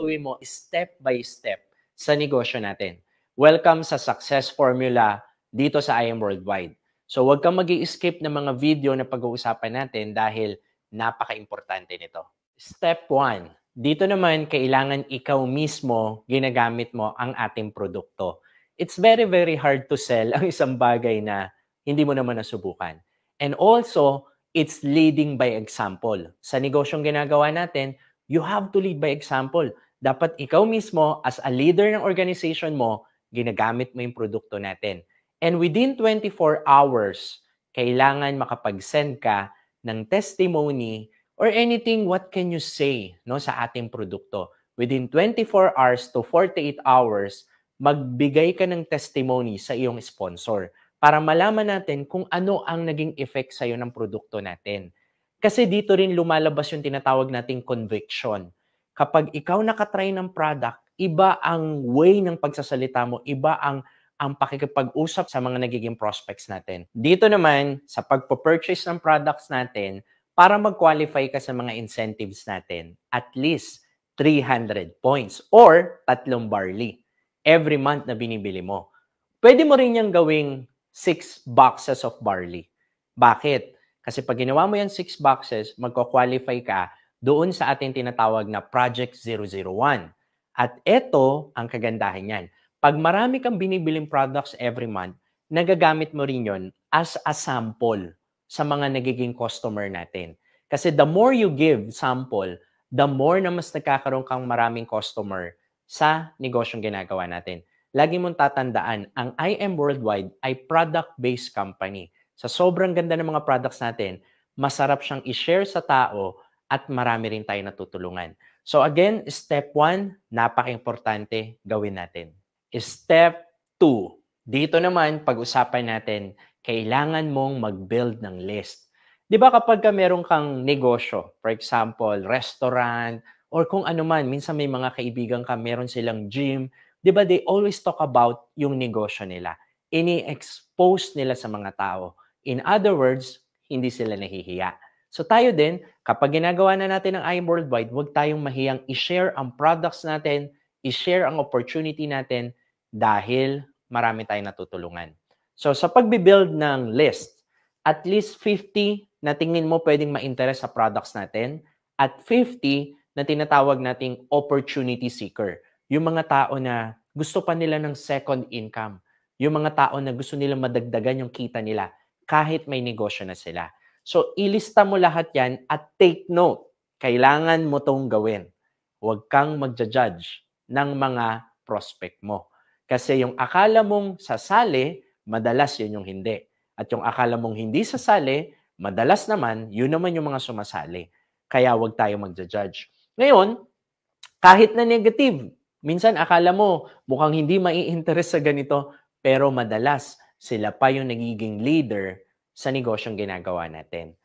gawin mo step by step sa negosyo natin. Welcome sa Success Formula dito sa IM Worldwide. So huwag kang mag-i-skip ng mga video na pag-uusapan natin dahil napaka-importante nito. Step 1. Dito naman, kailangan ikaw mismo ginagamit mo ang ating produkto. It's very, very hard to sell ang isang bagay na hindi mo naman nasubukan. And also, it's leading by example. Sa negosyong ginagawa natin, you have to lead by example. Dapat ikaw mismo, as a leader ng organization mo, ginagamit mo yung produkto natin. And within 24 hours, kailangan makapag-send ka ng testimony or anything, what can you say sa ating produkto? Within 24 hours to 48 hours, magbigay ka ng testimony sa iyong sponsor para malaman natin kung ano ang naging effect sa'yo ng produkto natin. Kasi dito rin lumalabas yung tinatawag nating conviction. Kapag ikaw nakatry ng product, iba ang way ng pagsasalita mo, iba ang pakikipag-usap sa mga nagiging prospects natin. Dito naman, sa pagpo-purchase ng products natin, para mag-qualify ka sa mga incentives natin, at least 300 points or 3 barley every month na binibili mo. Pwede mo rin yung gawing 6 boxes of barley. Bakit? Kasi pag ginawa mo yan 6 boxes, magko-qualify ka doon sa ating tinatawag na Project 001. At ito ang kagandahan niyan. Pag marami kang binibiling products every month, nagagamit mo rin yon as a sample sa mga nagiging customer natin. Kasi the more you give sample, the more na mas nagkakaroon kang maraming customer sa negosyong ginagawa natin. Lagi mong tatandaan, ang IM Worldwide ay product-based company. Sa sobrang ganda ng mga products natin, masarap siyang i-share sa tao at marami rin tayo natutulungan. So again, step 1, napaka-importante gawin natin. Step 2, dito naman pag-usapan natin, kailangan mong mag-build ng list. Di ba kapag meron kang negosyo, for example, restaurant, or kung ano man, minsan may mga kaibigan ka, meron silang gym, di ba they always talk about yung negosyo nila. Ini-expose nila sa mga tao. In other words, hindi sila nahihiya. So tayo din, kapag ginagawa na natin ang IM Worldwide, huwag tayong mahiyang i-share ang products natin, i-share ang opportunity natin dahil marami tayong natutulungan. So sa pagbibuild ng list, at least 50 na tingin mo pwedeng ma-interest sa products natin at 50 na tinatawag nating opportunity seeker. Yung mga tao na gusto pa nila ng second income. Yung mga tao na gusto nila madagdagan yung kita nila kahit may negosyo na sila. So, ilista mo lahat yan at take note. Kailangan mo tong gawin. Huwag kang magja-judge ng mga prospect mo. Kasi yung akala mong sasali, madalas yun yung hindi. At yung akala mong hindi sasali, madalas naman, yun naman yung mga sumasali. Kaya huwag tayo magja-judge. Ngayon, kahit na negative, minsan akala mo mukhang hindi mai-interest sa ganito, pero madalas sila pa yung nagiging leader sa negosyong ginagawa natin.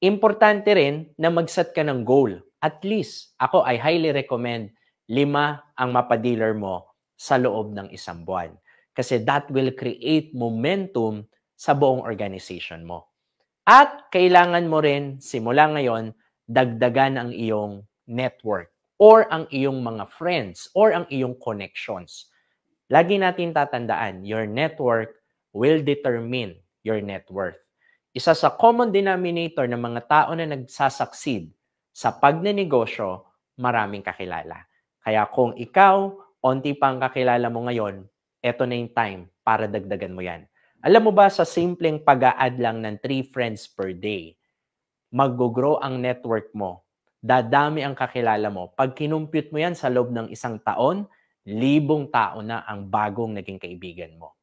Importante rin na mag-set ka ng goal. At least, ako I highly recommend 5 ang mapadealer mo sa loob ng 1 buwan. Kasi that will create momentum sa buong organization mo. At kailangan mo rin, simula ngayon, dagdagan ang iyong network or ang iyong mga friends or ang iyong connections. Lagi natin tatandaan, your network will determine your net worth. Isa sa common denominator ng mga tao na nagsasucceed sa pagnenegosyo, maraming kakilala. Kaya kung ikaw, onti pang kakilala mo ngayon, eto na yung time para dagdagan mo yan. Alam mo ba, sa simpleng pag-a-add lang ng 3 friends per day, mag-grow ang network mo. Dadami ang kakilala mo. Pag kinumpute mo yan sa loob ng 1 taon, 1,000 tao na ang bagong naging kaibigan mo.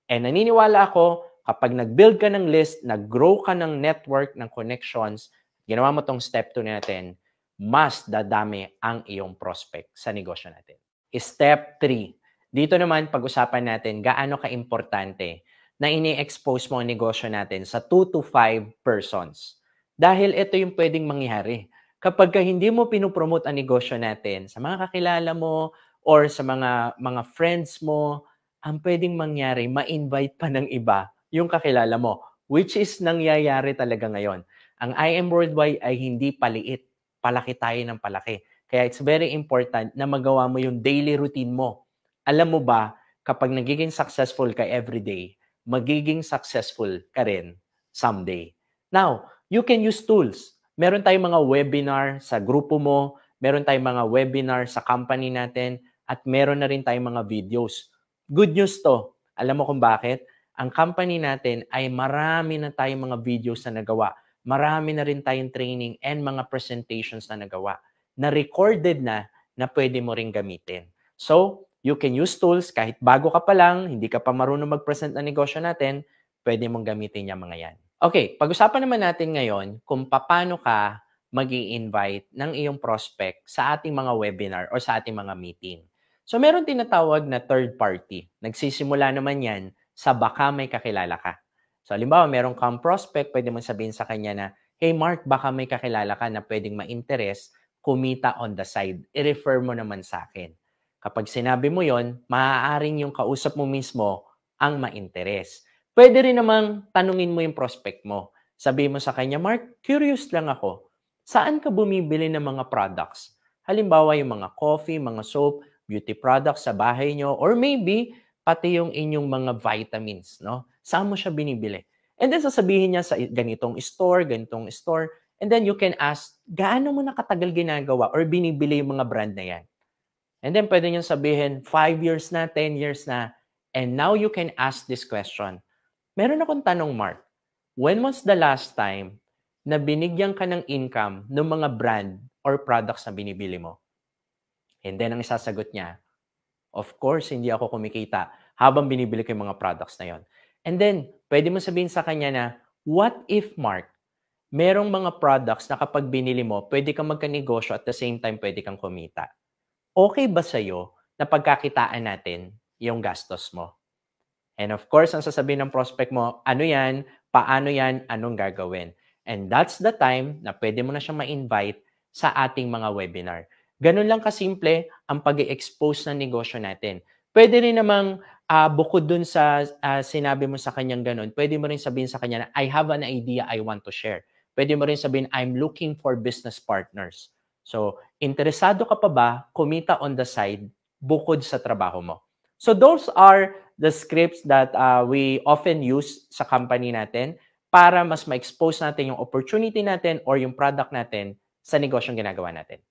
And naniniwala ako, kapag nag-build ka ng list, nag-grow ka ng network, ng connections, ginawa mo tong step 2 natin, mas dadami ang iyong prospect sa negosyo natin. Step 3. Dito naman, pag-usapan natin gaano ka-importante na ini-expose mo ang negosyo natin sa 2 to 5 persons. Dahil ito yung pwedeng mangyari. Kapag hindi mo pinopromote ang negosyo natin sa mga kakilala mo or sa mga friends mo, ang pwedeng mangyari, ma-invite pa ng iba yung kakilala mo, which is nangyayari talaga ngayon. Ang IM Worldwide ay hindi paliit. Palaki tayo ng palaki. Kaya it's very important na magawa mo yung daily routine mo. Alam mo ba, kapag nagiging successful ka everyday, magiging successful ka rin someday. Now, you can use tools. Meron tayong mga webinar sa grupo mo, meron tayong mga webinar sa company natin, at meron na rin tayong mga videos. Good news to. Alam mo kung bakit? Ang company natin ay marami na tayong mga videos na nagawa. Marami na rin tayong training and mga presentations na nagawa na recorded na pwede mo ring gamitin. So, you can use tools kahit bago ka pa lang, hindi ka pa marunong mag-present ng negosyo natin, pwede mong gamitin yung mga yan. Okay, pag-usapan naman natin ngayon kung paano ka mag-i-invite ng iyong prospect sa ating mga webinar or sa ating mga meeting. So, meron tinatawag na third party. Nagsisimula naman yan sa baka may kakilala ka. So, halimbawa, meron kang prospect, pwede mong sabihin sa kanya na, hey Mark, baka may kakilala ka na pwedeng ma-interest, kumita on the side. I-refer mo naman sa akin. Kapag sinabi mo yon, maaaring yung kausap mo mismo ang ma-interest. Pwede rin namang tanungin mo yung prospect mo. Sabihin mo sa kanya, Mark, curious lang ako. Saan ka bumibili ng mga products? Halimbawa, yung mga coffee, mga soap, beauty products sa bahay nyo, or maybe pati yung inyong mga vitamins, no? Saan mo siya binibili? And then sasabihin niya sa ganitong store, and then you can ask, gaano mo nakatagal ginagawa or binibili yung mga brand na yan? And then pwede niyang sabihin, 5 years na, 10 years na. And now you can ask this question. Meron akong tanong, Mark. When was the last time na binigyan ka ng income ng mga brand or products na binibili mo? And then ang isasagot niya, of course, hindi ako kumikita habang binibili ko yung mga products na yon. And then, pwede mo sabihin sa kanya na, what if, Mark, merong mga products na kapag binili mo, pwede kang magkanegosyo at the same time pwede kang kumita? Okay ba sa'yo na pagkakitaan natin yung gastos mo? And of course, ang sasabihin ng prospect mo, ano yan, paano yan, anong gagawin? And that's the time na pwede mo na siyang ma-invite sa ating mga webinar. Ganun lang kasimple ang pag-expose ng negosyo natin. Pwede rin namang bukod dun sa sinabi mo sa kanyang ganun, pwede mo rin sabihin sa kanya na, I have an idea I want to share. Pwede mo rin sabihin, I'm looking for business partners. So, interesado ka pa ba kumita on the side bukod sa trabaho mo? So, those are the scripts that we often use sa company natin para mas ma-expose natin yung opportunity natin or yung product natin sa negosyong ginagawa natin.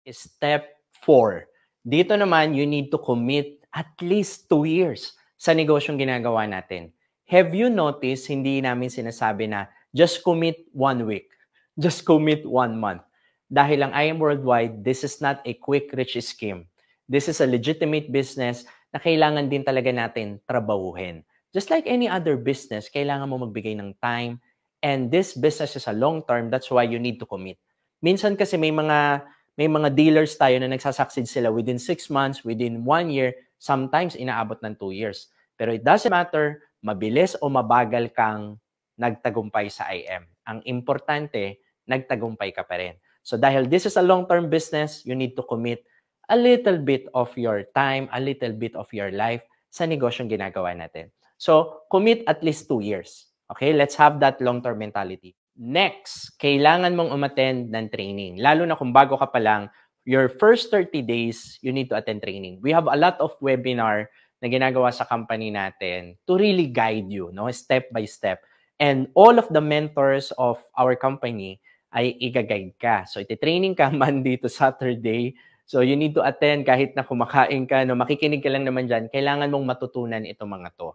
Step 4. Dito naman, you need to commit at least 2 years sa negosyong ginagawa natin. Have you noticed, hindi namin sinasabi na just commit 1 week, just commit 1 month. Dahil ang I Am Worldwide, this is not a quick rich scheme. This is a legitimate business na kailangan din talaga natin trabahuhin. Just like any other business, kailangan mo magbigay ng time. And this business is a long term, that's why you need to commit. Minsan kasi may mga dealers tayo na nagsasucceed sila within 6 months, within 1 year, sometimes inaabot ng 2 years. Pero it doesn't matter, mabilis o mabagal kang nagtagumpay sa IM. Ang importante, nagtagumpay ka pa rin. So dahil this is a long-term business, you need to commit a little bit of your time, a little bit of your life sa negosyong ginagawa natin. So, commit at least 2 years. Okay? Let's have that long-term mentality. Next, kailangan mong umattend ng training. Lalo na kung bago ka pa lang, your first 30 days, you need to attend training. We have a lot of webinar na ginagawa sa company natin to really guide you, no, step by step. And all of the mentors of our company ay i-guide ka. So, iti-training ka Monday to Saturday. So, you need to attend kahit na kumakain ka, no, makikinig ka lang naman dyan, kailangan mong matutunan itong mga to.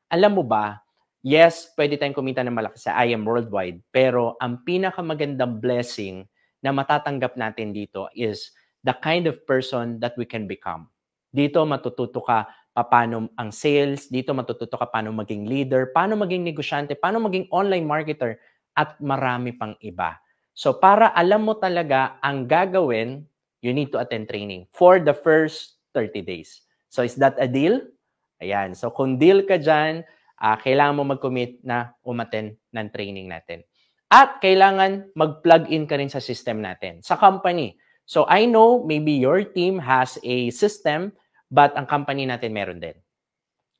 Alam mo ba, yes, pwede tayong kumita ng malaki sa I Am Worldwide, pero ang pinakamagandang blessing na matatanggap natin dito is the kind of person that we can become. Dito matututo ka paano ang sales, dito matututo ka paano maging leader, paano maging negosyante, paano maging online marketer, at marami pang iba. So, para alam mo talaga ang gagawin, you need to attend training for the first 30 days. So, is that a deal? Ayan. So, kung deal ka dyan, kailangan mo mag-commit na umattend ng training natin. At kailangan mag-plug in ka rin sa system natin, sa company. So, I know maybe your team has a system, but ang company natin meron din.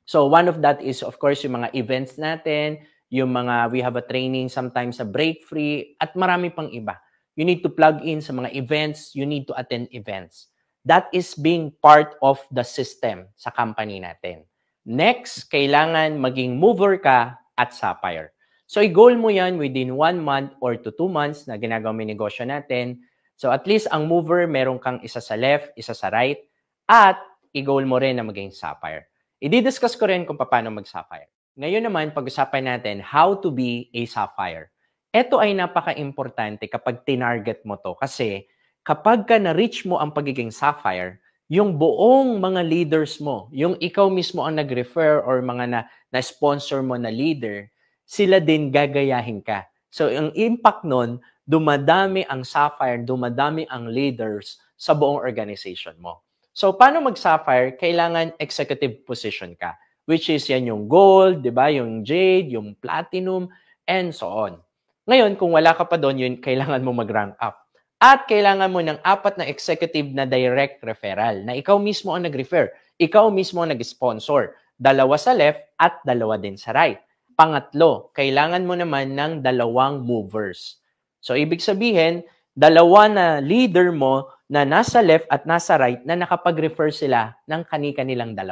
So, one of that is, of course, yung mga events natin, we have a training sometimes sa break free, at marami pang iba. you need to plug in sa mga events, you need to attend events. That is being part of the system sa company natin. Next, kailangan maging mover ka at sapphire. So, i-goal mo yan within 1 month or to 2 months na ginagawang negosyo natin. So, at least ang mover, meron kang isa sa left, isa sa right, at i-goal mo rin na maging sapphire. I-discuss ko rin kung paano mag-sapphire. Ngayon naman, pag-usapan natin how to be a sapphire. Ito ay napaka-importante kapag tinarget mo to kasi kapag ka na-reach mo ang pagiging sapphire, yung buong mga leaders mo, yung ikaw mismo ang nag-refer or mga na-sponsor mo na leader, sila din gagayahin ka. So, yung impact nun, dumadami ang sapphire, dumadami ang leaders sa buong organization mo. So, paano mag-sapphire? Kailangan executive position ka, which is yan yung gold, di ba? Yung jade, yung platinum, and so on. Ngayon, kung wala ka pa doon, yun, kailangan mo mag-rank up. At kailangan mo ng 4 na executive na direct referral, na ikaw mismo ang nag-refer, ikaw mismo ang nag-sponsor. 2 sa left at 2 din sa right. Pangatlo, kailangan mo naman ng 2 movers. So, ibig sabihin, 2 na leader mo na nasa left at nasa right na nakapag-refer sila ng kani-kanilang 2.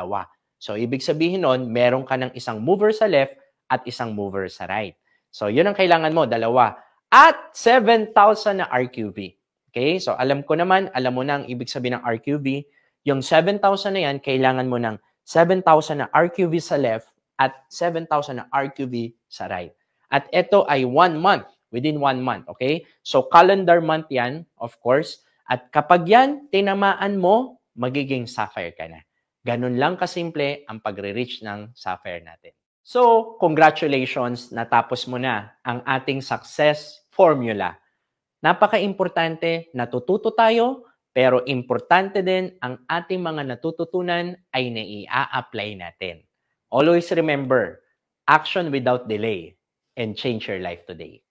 So, ibig sabihin nun, meron ka ng isang mover sa left at isang mover sa right. So, yun ang kailangan mo, 2. At 7,000 na RQV. Okay? So, alam mo na ang ibig sabihin ng RQV. Yung 7,000 na yan, kailangan mo ng 7,000 na RQV sa left at 7,000 na RQV sa right. At ito ay 1 month, within 1 month. Okay? So, calendar month yan, of course. At kapag yan, tinamaan mo, magiging sapphire ka na. Ganun lang kasimple ang pagre-reach ng sapphire natin. So, congratulations, natapos mo na ang ating success formula. Napaka-importante, natututo tayo, pero importante din ang ating mga natututunan ay nai-apply natin. Always remember, action without delay and change your life today.